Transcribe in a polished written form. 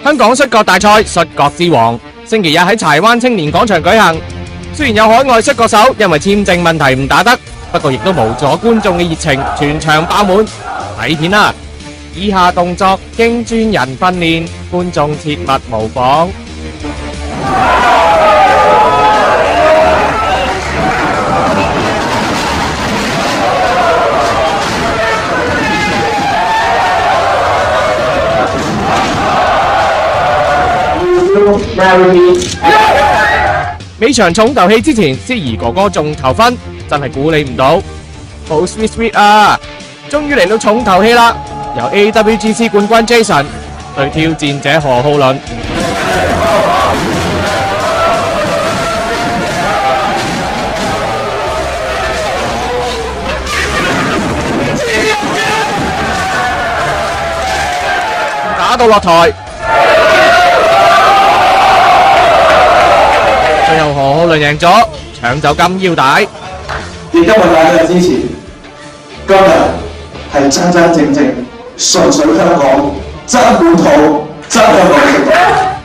香港摔角大賽摔角之王星期日喺柴灣青年廣場舉行。雖然有海外摔角手因為簽證問題唔打得，不過亦都無阻觀眾嘅熱情，全場爆滿。睇片啦！以下動作經專人訓練，觀眾切勿模仿。尾場重頭戲之前，司儀哥哥仲投分，真係估你唔到，好 sweet 啊！終於嚟到重頭戲啦，由 AWGC 冠軍 Jason 對挑戰者何浩倫。打到落台。最後何浩倫贏咗，搶走金腰帶。亦因為大家嘅支持，今日係真真正正純粹香港、真本土、真香港。